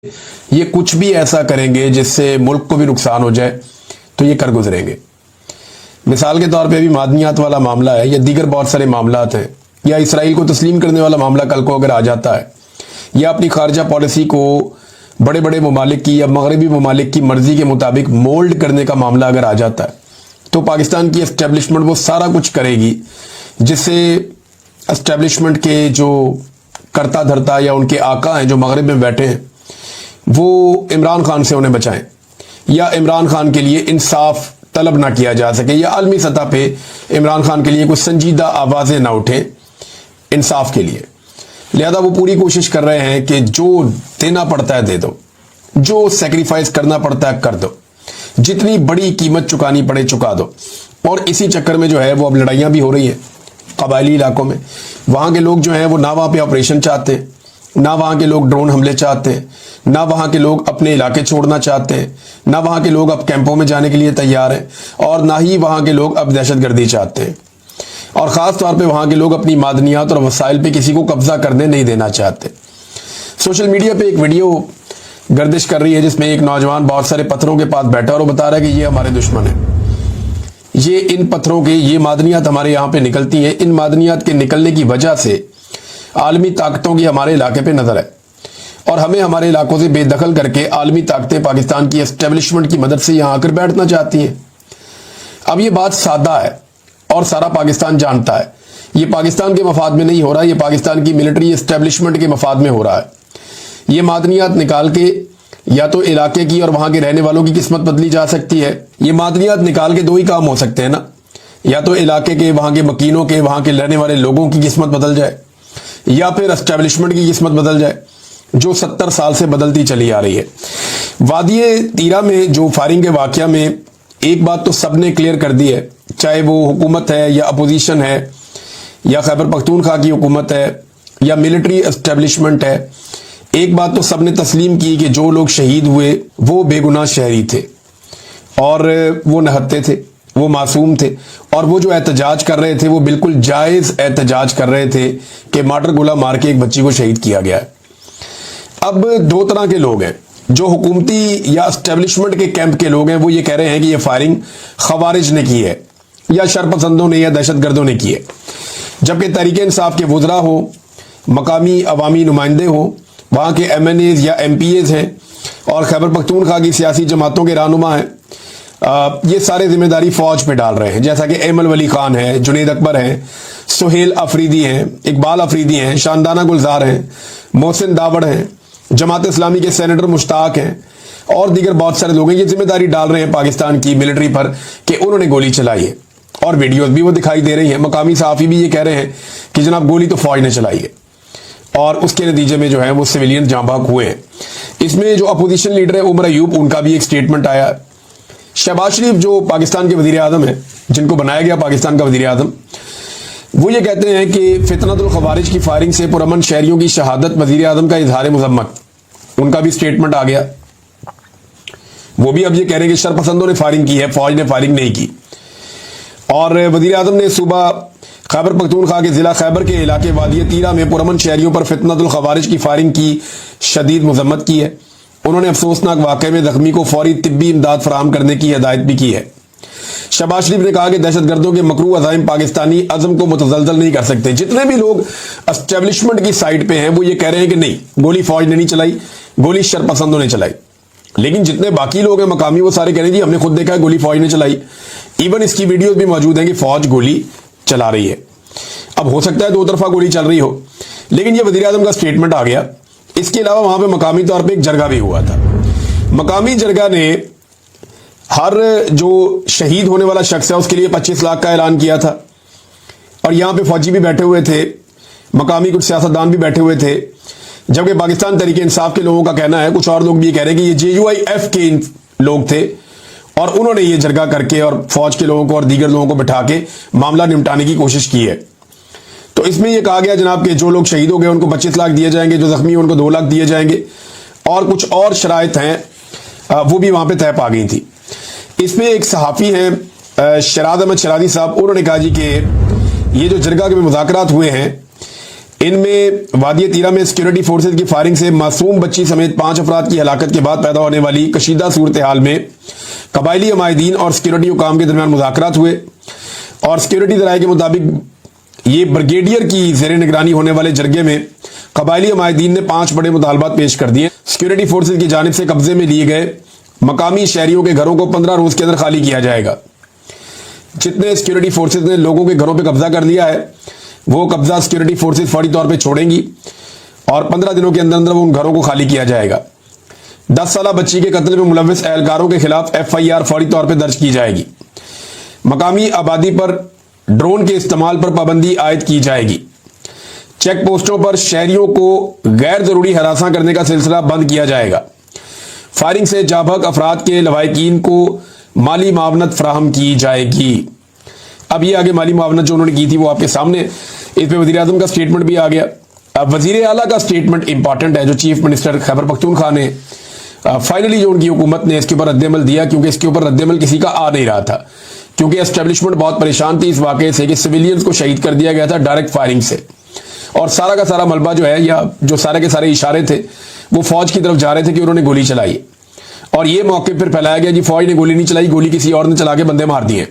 یہ کچھ بھی ایسا کریں گے جس سے ملک کو بھی نقصان ہو جائے تو یہ کر گزریں گے. مثال کے طور پہ ابھی معدنیات والا معاملہ ہے یا دیگر بہت سارے معاملات ہیں, یا اسرائیل کو تسلیم کرنے والا معاملہ کل کو اگر آ جاتا ہے, یا اپنی خارجہ پالیسی کو بڑے بڑے ممالک کی یا مغربی ممالک کی مرضی کے مطابق مولڈ کرنے کا معاملہ اگر آ جاتا ہے, تو پاکستان کی اسٹیبلشمنٹ وہ سارا کچھ کرے گی جس سے اسٹیبلشمنٹ کے جو کرتا دھرتا یا ان کے آقا ہیں جو مغرب میں بیٹھے ہیں وہ عمران خان سے انہیں بچائیں, یا عمران خان کے لیے انصاف طلب نہ کیا جا سکے, یا عالمی سطح پہ عمران خان کے لیے کوئی سنجیدہ آوازیں نہ اٹھیں انصاف کے لیے. لہذا وہ پوری کوشش کر رہے ہیں کہ جو دینا پڑتا ہے دے دو, جو سیکریفائز کرنا پڑتا ہے کر دو, جتنی بڑی قیمت چکانی پڑے چکا دو. اور اسی چکر میں جو ہے وہ اب لڑائیاں بھی ہو رہی ہیں قبائلی علاقوں میں. وہاں کے لوگ جو ہیں وہ نہ وہاں پہ آپریشن چاہتے ہیں, نہ وہاں کے لوگ ڈرون حملے چاہتے ہیں, نہ وہاں کے لوگ اپنے علاقے چھوڑنا چاہتے ہیں, نہ وہاں کے لوگ اب کیمپوں میں جانے کے لیے تیار ہیں, اور نہ ہی وہاں کے لوگ اب دہشت گردی چاہتے ہیں. اور خاص طور پہ وہاں کے لوگ اپنی معدنیات اور وسائل پہ کسی کو قبضہ کرنے نہیں دینا چاہتے. سوشل میڈیا پہ ایک ویڈیو گردش کر رہی ہے جس میں ایک نوجوان بہت سارے پتھروں کے پاس بیٹھا اور وہ بتا رہا ہے کہ یہ ہمارے دشمن ہیں, یہ ان پتھروں کے یہ معدنیات ہمارے یہاں پہ نکلتی ہیں, ان معدنیات کے نکلنے کی وجہ سے عالمی طاقتوں کی ہمارے علاقے پہ نظر ہے, اور ہمیں ہمارے علاقوں سے بے دخل کر کے عالمی طاقتیں پاکستان کی اسٹیبلشمنٹ کی مدد سے یہاں آ کر بیٹھنا چاہتی ہیں. اب یہ بات سادہ ہے اور سارا پاکستان جانتا ہے, یہ پاکستان کے مفاد میں نہیں ہو رہا, یہ پاکستان کی ملٹری اسٹیبلشمنٹ کے مفاد میں ہو رہا ہے. یہ معدنیات نکال کے یا تو علاقے کی اور وہاں کے رہنے والوں کی قسمت بدلی جا سکتی ہے. یہ معدنیات نکال کے دو ہی کام ہو سکتے ہیں نا, یا تو علاقے کے وہاں کے مکینوں کے وہاں کے رہنے والے لوگوں کی قسمت بدل جائے, یا پھر اسٹیبلشمنٹ کی قسمت بدل جائے جو 70 سال سے بدلتی چلی آ رہی ہے. وادی تیرا میں جو فائرنگ کے واقعہ میں ایک بات تو سب نے کلیئر کر دی ہے, چاہے وہ حکومت ہے یا اپوزیشن ہے یا خیبر پختونخوا کی حکومت ہے یا ملٹری اسٹیبلشمنٹ ہے, ایک بات تو سب نے تسلیم کی کہ جو لوگ شہید ہوئے وہ بے گناہ شہری تھے, اور وہ نہتے تھے, وہ معصوم تھے, اور وہ جو احتجاج کر رہے تھے وہ بالکل جائز احتجاج کر رہے تھے کہ مارٹر گولہ مار کے ایک بچی کو شہید کیا گیا ہے. اب دو طرح کے لوگ ہیں, جو حکومتی یا اسٹیبلشمنٹ کے کیمپ کے لوگ ہیں وہ یہ کہہ رہے ہیں کہ یہ فائرنگ خوارج نے کی ہے یا شرپسندوں نے یا دہشت گردوں نے کی ہے, جبکہ تحریک انصاف کے وزراء ہو, مقامی عوامی نمائندے ہوں, وہاں کے ایم این ایز یا ایم پی ایز ہیں, اور خیبر پختونخوا کی سیاسی جماعتوں کے رہنما ہیں, یہ سارے ذمہ داری فوج پہ ڈال رہے ہیں. جیسا کہ ایمل ولی خان ہے, جنید اکبر ہیں, سہیل افریدی ہیں, اقبال افریدی ہیں, شاندانہ گلزار ہیں, محسن داوڑ ہیں, جماعت اسلامی کے سینیٹر مشتاق ہیں, اور دیگر بہت سارے لوگ ہیں. یہ ذمہ داری ڈال رہے ہیں پاکستان کی ملٹری پر کہ انہوں نے گولی چلائی ہے, اور ویڈیوز بھی وہ دکھائی دے رہی ہیں. مقامی صحافی بھی یہ کہہ رہے ہیں کہ جناب گولی تو فوج نے چلائی ہے, اور اس کے نتیجے میں جو ہے وہ سویلین جاں بحق ہوئے ہیں. اس میں جو اپوزیشن لیڈر ہے عمر ایوب, ان کا بھی ایک سٹیٹمنٹ آیا. شہباز شریف جو پاکستان کے وزیر اعظم ہیں, جن کو بنایا گیا پاکستان کا وزیر اعظم, وہ یہ کہتے ہیں کہ فتنۃ الخوارج کی فائرنگ سے پرامن شہریوں کی شہادت وزیر اعظم کا اظہار مذمت. ان کا بھی سٹیٹمنٹ آ گیا. وہ بھی اب یہ کہہ رہے ہیں کہ شرپسندوں نے فائرنگ کی ہے, فوج نے فائرنگ نہیں کی. اور وزیر اعظم نے صوبہ خیبر پختونخوا کے ضلع خیبر کے علاقے وادی تیرا میں پرامن شہریوں پر فتنۃ الخوارج کی فائرنگ کی شدید مذمت کی ہے. انہوں نے افسوسناک واقعے میں زخمی کو فوری طبی امداد فراہم کرنے کی ہدایت بھی کی ہے. شہباز شریف نے کہا کہ دہشت گردوں کے مکروہ عزائم پاکستانی عزم کو متزلزل نہیں کر سکتے. جتنے بھی لوگ اسٹیبلشمنٹ کی سائٹ پہ ہیں وہ یہ کہہ رہے ہیں کہ نہیں, گولی فوج نے نہیں چلائی, گولی شرپسندوں نے چلائی. لیکن جتنے باقی لوگ ہیں مقامی, وہ سارے کہہ رہے ہیں جی ہم نے خود دیکھا ہے گولی فوج نے چلائی. ایون اس کی ویڈیوز بھی موجود ہیں کہ فوج گولی چلا رہی ہے. اب ہو سکتا ہے دو طرفہ گولی چل رہی ہو, لیکن یہ وزیر اعظم کا سٹیٹمنٹ آ گیا. اس کے علاوہ وہاں پہ مقامی طور پہ ایک جرگہ بھی ہوا تھا. مقامی جرگہ نے ہر جو شہید ہونے والا شخص ہے اس کے لیے 25 لاکھ کا اعلان کیا تھا, اور یہاں پہ فوجی بھی بیٹھے ہوئے تھے, مقامی کچھ سیاستدان بھی بیٹھے ہوئے تھے. جبکہ پاکستان تحریک انصاف کے لوگوں کا کہنا ہے, کچھ اور لوگ بھی یہ کہہ رہے ہیں کہ یہ JUIF کے لوگ تھے, اور انہوں نے یہ جرگہ کر کے اور فوج کے لوگوں کو اور دیگر لوگوں کو بٹھا کے معاملہ نمٹانے کی کوشش کی ہے. تو اس میں یہ کہا گیا جناب کہ جو لوگ شہید ہو گئے ان کو 25 لاکھ دیے جائیں گے, جو زخمی ہیں ان کو 2 لاکھ دیے جائیں گے, اور کچھ اور شرائط ہیں وہ بھی وہاں پہ طے پا گئی تھی. اس میں ایک صحافی ہیں شراد احمد شرادی صاحب, انہوں نے کہا جی کہ یہ جو جرگہ کے مذاکرات ہوئے ہیں ان میں وادی تیرا میں سیکورٹی فورسز کی فائرنگ سے معصوم بچی سمیت 5 افراد کی ہلاکت کے بعد پیدا ہونے والی کشیدہ صورتحال میں قبائلی عمائدین اور سیکورٹی حکام کے درمیان مذاکرات ہوئے، اور سیکورٹی ذرائع کے مطابق یہ بریگیڈیئر کی زیر نگرانی ہونے والے جرگے میں قبائلی عمائدین نے 5 بڑے مطالبات پیش کر دیے۔ سیکورٹی فورسز کی جانب سے قبضے میں لیے گئے مقامی شہریوں کے گھروں کو 15 روز کے اندر خالی کیا جائے گا۔ جتنے سیکورٹی فورسز نے لوگوں کے گھروں پہ قبضہ کر لیا ہے وہ قبضہ سیکورٹی فورسز فوری طور پہ چھوڑیں گی اور 15 دنوں کے اندر اندر وہ ان گھروں کو خالی کیا جائے گا۔ 10 سالہ بچی کے قتل میں ملوث اہلکاروں کے خلاف FIR فوری طور پہ درج کی جائے گی۔ مقامی آبادی پر ڈرون کے استعمال پر پابندی عائد کی جائے گی۔ چیک پوسٹوں پر شہریوں کو غیر ضروری ہراساں کرنے کا سلسلہ بند کیا جائے گا۔ فائرنگ سے جاں بحق افراد کے لواحقین کو مالی معاونت فراہم کی جائے گی۔ اب یہ آگے مالی معاونت جو انہوں نے کی تھی وہ آپ کے سامنے، اس پہ وزیر اعظم کا سٹیٹمنٹ بھی آ گیا۔ اب وزیر اعلیٰ کا سٹیٹمنٹ امپورٹنٹ ہے جو چیف منسٹر خیبر پختونخوا نے فائنلی جو ان کی حکومت نے اس کے اوپر رد عمل دیا، کیونکہ اس کے اوپر رد عمل کسی کا آ نہیں رہا تھا، کیونکہ اسٹیبلشمنٹ بہت پریشان تھی اس واقعے سے کہ سویلینز کو شہید کر دیا گیا تھا ڈائریکٹ فائرنگ سے، اور سارا کا سارا ملبہ جو ہے یا جو سارے کے سارے اشارے تھے وہ فوج کی طرف جا رہے تھے کہ انہوں نے گولی چلائی، اور یہ موقع پھر پھیلایا گیا جی فوج نے گولی نہیں چلائی، گولی کسی اور نے چلا کے بندے مار دیے۔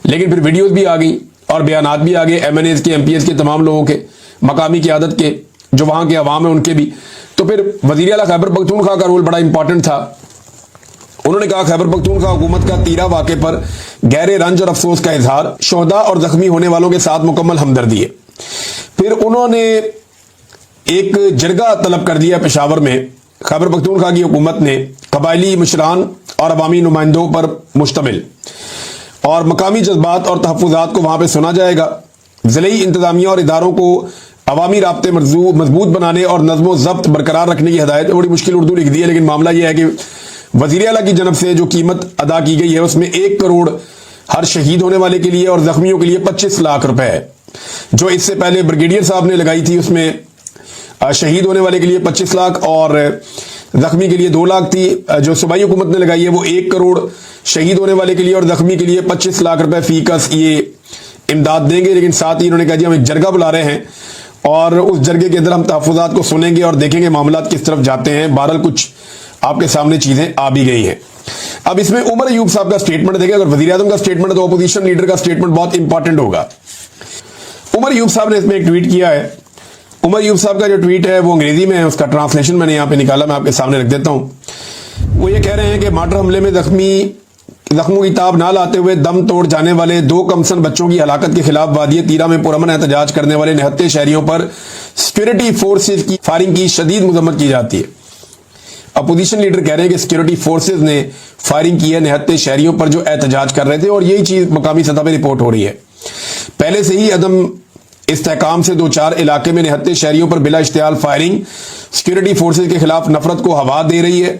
لیکن پھر ویڈیوز بھی آ گئی اور بیانات بھی آ گئے MNAs کے MPs کے تمام لوگوں کے، مقامی قیادت کے، جو وہاں کے عوام ہیں ان کے بھی۔ تو پھر وزیر اعلیٰ خیبر پختونخوا کا رول بڑا امپورٹنٹ تھا۔ انہوں نے کہا خیبر پختونخوا حکومت کا تیرا واقعے پر گہرے رنج اور افسوس کا اظہار، شہداء اور زخمی ہونے والوں کے ساتھ مکمل ہمدردی ہے۔ پھر انہوں نے ایک جرگہ طلب کر دیا پشاور میں، خیبر پختونخوا کی حکومت نے قبائلی مشران اور عوامی نمائندوں پر مشتمل، اور مقامی جذبات اور تحفظات کو وہاں پہ سنا جائے گا۔ ضلعی انتظامیہ اور اداروں کو عوامی رابطے مضبوط بنانے اور نظم و ضبط برقرار رکھنے کی ہدایت۔ بڑی مشکل اردو لکھ دی ہے، لیکن معاملہ یہ ہے کہ وزیر اعلیٰ کی جانب سے جو قیمت ادا کی گئی ہے اس میں 1 کروڑ ہر شہید ہونے والے کے لیے اور زخمیوں کے لیے 25 لاکھ روپے ہے، جو اس سے پہلے بریگیڈیئر صاحب نے لگائی تھی، اس میں شہید ہونے والے کے لیے 25 لاکھ اور زخمی کے لیے 2 لاکھ تھی۔ جو صوبائی حکومت نے لگائی ہے وہ 1 کروڑ شہید ہونے والے کے لیے اور زخمی کے لیے 25 لاکھ روپے فی کس یہ امداد دیں گے۔ لیکن ساتھ ہی انہوں نے کہا جی ہم ایک جرگہ بلا رہے ہیں اور اس جرگے کے اندر ہم تحفظات کو سنیں گے اور دیکھیں گے معاملات کس طرف جاتے ہیں۔ بہرحال کچھ آپ کے سامنے چیزیں آ بھی گئی ہیں۔ اب اس میں عمر ایوب صاحب کا سٹیٹمنٹ دیکھیں، اگر وزیر اعظم کا سٹیٹمنٹ ہے تو اپوزیشن لیڈر کا سٹیٹمنٹ بہت امپورٹنٹ ہوگا۔ عمر ایوب صاحب نے اس میں ایک ٹویٹ کیا ہے۔ عمر ایوب صاحب کا جو ٹویٹ ہے وہ انگریزی میں ہے، اس کا ٹرانسلیشن میں نے یہاں پہ نکالا، میں آپ کے سامنے رکھ دیتا ہوں۔ وہ یہ کہہ رہے ہیں کہ مارٹر حملے میں زخموں کی تاب نہ لاتے ہوئے دم توڑ جانے والے 2 کمسن بچوں کی ہلاکت کے خلاف وادی تیرا میں پرامن احتجاج کرنے والے نہتے شہریوں پر سیکورٹی فورسز کی فائرنگ کی شدید مذمت کی جاتی ہے۔ اپوزیشن لیڈر کہہ رہے ہیں کہ سیکورٹی فورسز نے فائرنگ کی ہے نہتے شہریوں پر جو احتجاج کر رہے تھے، اور یہی چیز مقامی سطح پہ رپورٹ ہو رہی ہے۔ پہلے سے ہی عدم استحکام سے 2-4 علاقے میں نہتے شہریوں پر بلا اشتعال فائرنگ سیکورٹی فورسز کے خلاف نفرت کو ہوا دے رہی ہے۔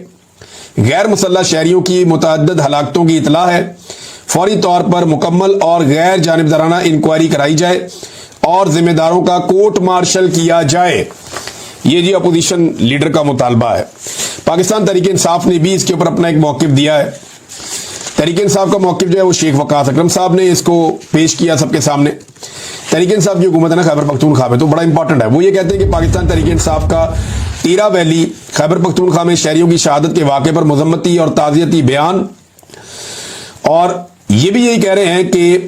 غیر مسلح شہریوں کی متعدد ہلاکتوں کی اطلاع ہے، فوری طور پر مکمل اور غیر جانبدارانہ انکوائری کرائی جائے اور ذمہ داروں کا کورٹ مارشل کیا جائے۔ یہ جی اپوزیشن لیڈر کا مطالبہ ہے۔ پاکستان تحریک انصاف نے بھی اس کے اوپر اپنا ایک موقف دیا ہے۔ تحریک انصاف کا موقف جو ہے وہ شیخ وقاص اکرم صاحب نے اس کو پیش کیا سب کے سامنے۔ تحریک انصاف کی حکومت ہے نا خیبر پختونخوا میں، تو بڑا امپورٹنٹ ہے۔ وہ یہ کہتے ہیں کہ پاکستان تحریک انصاف کا تیرا ویلی خیبر پختونخوا میں شہریوں کی شہادت کے واقعے پر مذمتی اور تعزیتی بیان، اور یہ بھی یہی کہہ رہے ہیں کہ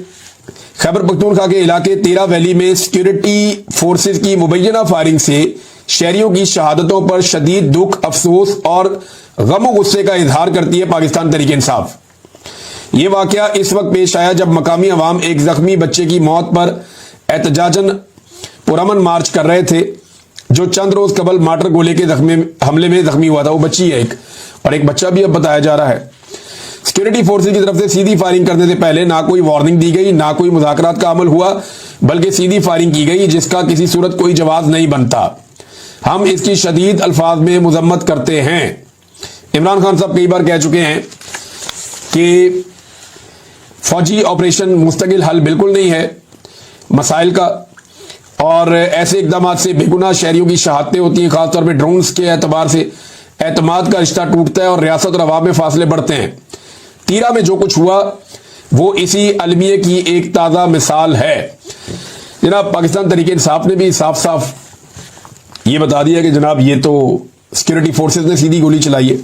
خیبر پختونخوا کے علاقے تیرا ویلی میں سیکورٹی فورسز کی مبینہ فائرنگ سے شہریوں کی شہادتوں پر شدید دکھ، افسوس اور غم و غصے کا اظہار کرتی ہے پاکستان تحریک انصاف۔ یہ واقعہ اس وقت پیش آیا جب مقامی عوام ایک زخمی بچے کی موت پر احتجاجاً پرامن مارچ کر رہے تھے، جو چند روز قبل مارٹر گولے کے حملے میں زخمی ہوا تھا۔ وہ بچی ہے اور ایک بچہ بھی اب بتایا جا رہا ہے۔ سیکورٹی فورسز کی طرف سے سیدھی فائرنگ کرنے سے پہلے نہ کوئی وارننگ دی گئی، نہ کوئی مذاکرات کا عمل ہوا، بلکہ سیدھی فائرنگ کی گئی جس کا کسی صورت کوئی جواز نہیں بنتا۔ ہم اس کی شدید الفاظ میں مذمت کرتے ہیں۔ عمران خان صاحب کئی بار کہہ چکے ہیں کہ فوجی آپریشن مستقل حل بالکل نہیں ہے مسائل کا، اور ایسے اقدامات سے بے گناہ شہریوں کی شہادتیں ہوتی ہیں، خاص طور پہ ڈرونز کے اعتبار سے اعتماد کا رشتہ ٹوٹتا ہے اور ریاست اور عوام میں فاصلے بڑھتے ہیں۔ تیرا میں جو کچھ ہوا وہ اسی المیے کی ایک تازہ مثال ہے۔ جناب پاکستان تحریک انصاف نے بھی صاف صاف یہ بتا دیا کہ جناب یہ تو سیکورٹی فورسز نے سیدھی گولی چلائی ہے.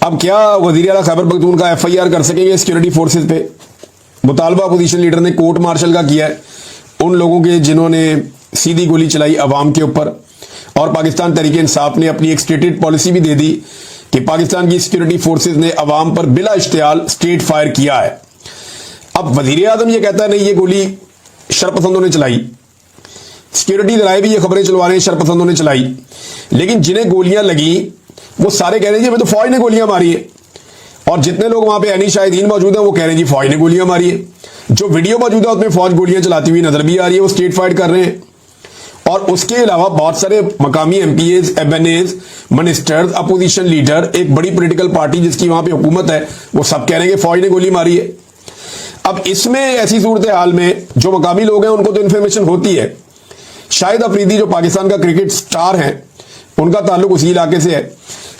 اب کیا وزیر اعلیٰ Khyber Pakhtunkhwa F I R کر سکیں گے سیکورٹی فورسز پہ؟ مطالبہ اپوزیشن لیڈر نے کورٹ مارشل کا کیا ہے ان لوگوں کے جنہوں نے سیدھی گولی چلائی عوام کے اوپر. اور پاکستان تحریک انصاف نے اپنی ایک اسٹیٹڈ پالیسی بھی دے دی کہ پاکستان کی سیکورٹی فورسز نے عوام پر بلا اشتعال اسٹریٹ فائر کیا ہے. اب وزیر اعظم یہ کہتا ہے نہیں یہ گولی شرپسندوں نے چلائی، سیکورٹی ذرائع بھی یہ خبریں چلوا رہے ہیں شرپسندوں نے چلائی، لیکن جنہیں گولیاں لگیں وہ سارے کہہ رہے ہیں جی ہمیں تو فوج نے گولیاں ماری ہے. اور جتنے لوگ وہاں پہ عینی شاہدین موجود ہیں وہ کہہ رہے ہیں جی فوج نے گولیاں ماری ہے. جو ویڈیو موجود ہے اس میں فوج گولیاں چلاتی ہوئی نظر بھی آ رہی ہے، وہ اسٹریٹ فائٹ کر رہے ہیں. اور اس کے علاوہ بہت سارے مقامی M Ps, M Ns, ministers, opposition leader, ایک بڑی پولیٹیکل پارٹی جس کی وہاں پہ حکومت ہے، وہ سب کہہ رہے ہیں کہ فوج نے گولی ماری ہے. اب اس میں ایسی صورتحال میں جو مقامی لوگ ہیں ان کو تو انفارمیشن ہوتی ہے. شاہد افریدی جو پاکستان کا کرکٹ سٹار ہیں ان کا تعلق اسی علاقے سے ہے،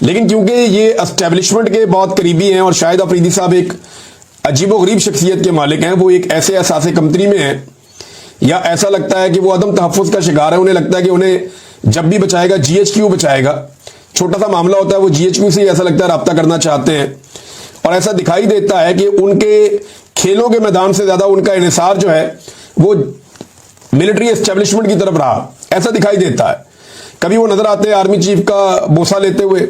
لیکن کیونکہ یہ اسٹیبلشمنٹ کے بہت قریبی ہیں اور شاہد افریدی صاحب ایک عجیب و غریب شخصیت کے مالک ہیں، وہ ایک ایسے احساس کمتری میں ہیں یا ایسا لگتا ہے کہ وہ عدم تحفظ کا شکار ہے. انہیں لگتا ہے کہ انہیں جب بھی بچائے گا جی ایچ کیو بچائے گا. چھوٹا سا معاملہ ہوتا ہے وہ جی ایچ کیو سے ایسا لگتا ہے رابطہ کرنا چاہتے ہیں. اور ایسا دکھائی دیتا ہے کہ ان کے کھیلوں کے میدان سے زیادہ ان کا انحصار جو ہے وہ ملٹری اسٹیبلشمنٹ کی طرف رہا، ایسا دکھائی دیتا ہے. کبھی وہ نظر آتے ہیں آرمی چیف کا بوسہ لیتے ہوئے،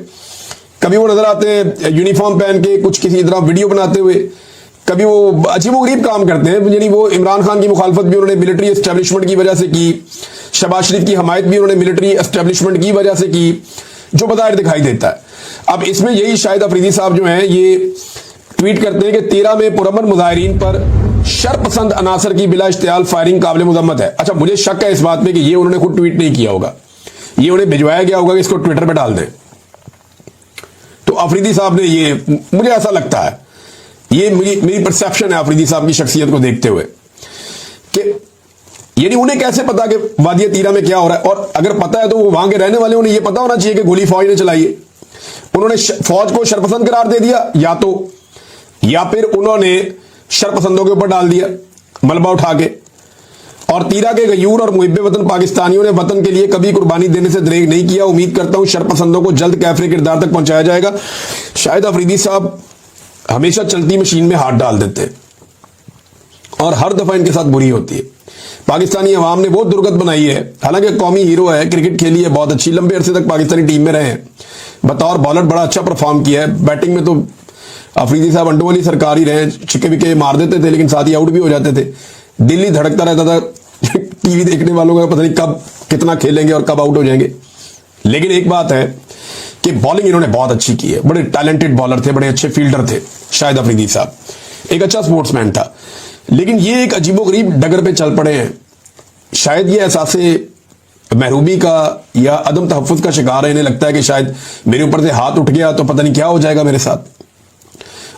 کبھی وہ نظر آتے ہیں یونیفارم پہن کے کچھ کسی طرح ویڈیو بناتے ہوئے، کبھی وہ عجیب و غریب کام کرتے ہیں. یعنی وہ عمران خان کی مخالفت بھی انہوں نے ملٹری اسٹیبلشمنٹ کی وجہ سے کی، شہباز شریف کی حمایت بھی انہوں نے ملٹری اسٹیبلشمنٹ کی وجہ سے کی، جو بظاہر دکھائی دیتا ہے. اب اس میں یہی شاہد افریدی صاحب جو ہیں یہ ٹویٹ کرتے ہیں کہ 13 میں پرامن مظاہرین پر شرپسند عناصر کی بلا اشتعال فائرنگ قابل مذمت ہے. اچھا مجھے شک ہے اس بات پہ کہ یہ انہوں نے خود ٹویٹ نہیں کیا ہوگا، یہ انہیں بھجوایا گیا ہوگا کہ اس کو ٹویٹر پہ ڈال دیں. تو افریدی صاحب نے یہ، مجھے ایسا لگتا ہے، یہ میری پرسیپشن ہے افریدی صاحب کی شخصیت کو دیکھتے ہوئے، کہ یعنی انہیں کیسے پتا کہ وادی تیرہ میں کیا ہو رہا ہے. اور اگر پتا ہے تو وہ وہاں کے رہنے والے انہیں یہ پتا ہونا چاہیے کہ گولی فوج نے چلائی ہے. انہوں نے فوج کو شرپسند قرار دے دیا یا پھر انہوں نے شرپسندوں کے اوپر ڈال دیا ملبہ اٹھا کے. اور تیرہ کے غیور اور محب وطن پاکستانیوں نے وطن کے لیے کبھی قربانی دینے سے دریغ نہیں کیا. امید کرتا ہوں شرپسندوں کو جلد کیفر کردار تک پہنچایا جائے گا. شاہد افریدی صاحب ہمیشہ چلتی مشین میں ہاتھ ڈال دیتے ہیں اور ہر دفعہ ان کے ساتھ بری ہوتی ہے. پاکستانی عوام نے بہت درگت بنائی ہے، حالانکہ قومی ہیرو ہے، کرکٹ کھیلی ہے بہت اچھی، لمبے عرصے تک پاکستانی ٹیم میں رہے ہیں، بطور بالر بڑا اچھا پرفارم کیا ہے. بیٹنگ میں تو افریدی صاحب انڈوں والی سرکار ہی رہے، چھکے وکے مار دیتے تھے لیکن ساتھ ہی آؤٹ بھی ہو جاتے تھے. دل ہی دھڑکتا رہتا تھا ٹی وی دیکھنے والوں کا، پتہ نہیں کب کتنا کھیلیں گے اور کب آؤٹ ہو جائیں گے. لیکن ایک بات ہے کہ بالنگ انہوں نے بہت اچھی کی ہے، بڑے ٹیلنٹڈ بالر تھے، بڑے اچھے فیلڈر تھے شاہد افریدی صاحب، ایک اچھا سپورٹس مین تھا. لیکن یہ ایک عجیب و غریب ڈگر پہ چل پڑے ہیں. شاید یہ احساس محرومی کا یا عدم تحفظ کا شکار ہے. انہیں لگتا ہے کہ شاید میرے اوپر سے ہاتھ اٹھ گیا تو پتہ نہیں کیا ہو جائے گا میرے ساتھ.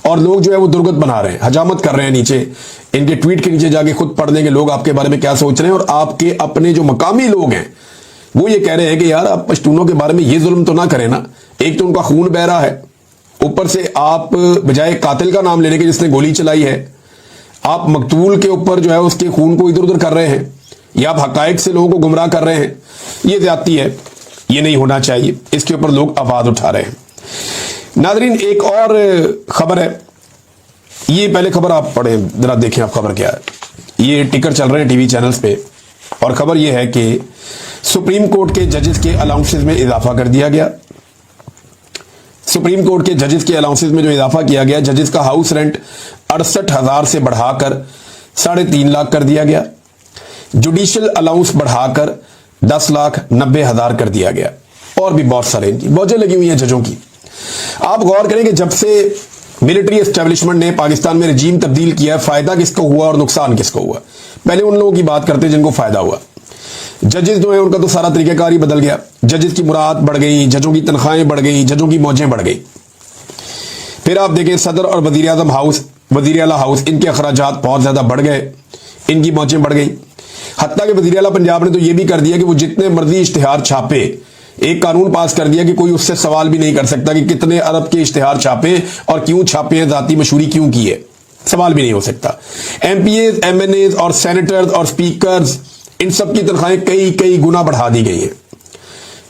اور لوگ جو ہے وہ درگت بنا رہے ہیں، حجامت کر رہے ہیں نیچے. ان کے ٹویٹ کے نیچے جا کے خود پڑھ دیں کہ لوگ آپ کے بارے میں کیا سوچ رہے ہیں. اور آپ کے اپنے جو مقامی لوگ ہیں وہ یہ کہہ رہے ہیں کہ یار آپ پشتونوں کے بارے میں یہ ظلم تو نہ کریں نا. ایک تو ان کا خون بہ رہا ہے، اوپر سے آپ بجائے قاتل کا نام لینے کے جس نے گولی چلائی ہے، آپ مقتول کے اوپر جو ہے اس کے خون کو ادھر ادھر کر رہے ہیں، یا آپ حقائق سے لوگوں کو گمراہ کر رہے ہیں. یہ زیادتی ہے، یہ نہیں ہونا چاہیے. اس کے اوپر لوگ آواز اٹھا رہے ہیں. ناظرین ایک اور خبر ہے، یہ پہلے خبر آپ پڑھیں ذرا، دیکھیں آپ خبر کیا ہے. یہ ٹکر چل رہے ہیں ٹی وی چینلز پہ، اور خبر یہ ہے کہ سپریم کورٹ کے ججز کے الاؤنسز میں اضافہ کر دیا گیا. سپریم کورٹ کے ججز کے الاؤنسز میں جو اضافہ کیا گیا، ججز کا ہاؤس رینٹ 68,000 سے بڑھا کر 3.5 لاکھ کر دیا گیا. جوڈیشل الاؤنس بڑھا کر 10,90,000 کر دیا گیا. اور بھی بہت سارے ان کی موجیں لگی ہوئی ہیں ججوں کی. آپ غور کریں کہ جب سے ملٹری اسٹیبلشمنٹ نے پاکستان میں رجیم تبدیل کیا ہے، فائدہ کس کو ہوا اور نقصان کس کو ہوا. پہلے ان لوگوں کی بات کرتے جن کو فائدہ ہوا. ججز جو ہیں ان کا تو سارا طریقہ کار ہی بدل گیا. ججز کی مراعات بڑھ گئی، ججوں کی تنخواہیں بڑھ گئی، ججوں کی موجیں بڑھ گئی. پھر آپ دیکھیں صدر اور وزیر اعظم ہاؤس، وزیر اعلیٰ ہاؤس، ان کے اخراجات بہت زیادہ بڑھ گئے، ان کی موجیں بڑھ گئی. حتیٰ کہ وزیر اعلیٰ پنجاب نے تو یہ بھی کر دیا کہ وہ جتنے مرضی اشتہار چھاپے، ایک قانون پاس کر دیا کہ کوئی اس سے سوال بھی نہیں کر سکتا کہ کتنے ارب کے اشتہار چھاپے اور کیوں چھاپے ہیں، ذاتی مشہوری کیوں کی ہے، سوال بھی نہیں ہو سکتا. M Ps, M Ns اور سینیٹرز اور سپیکرز، ان سب کی تنخواہیں کئی گنا بڑھا دی گئی ہیں.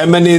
MNA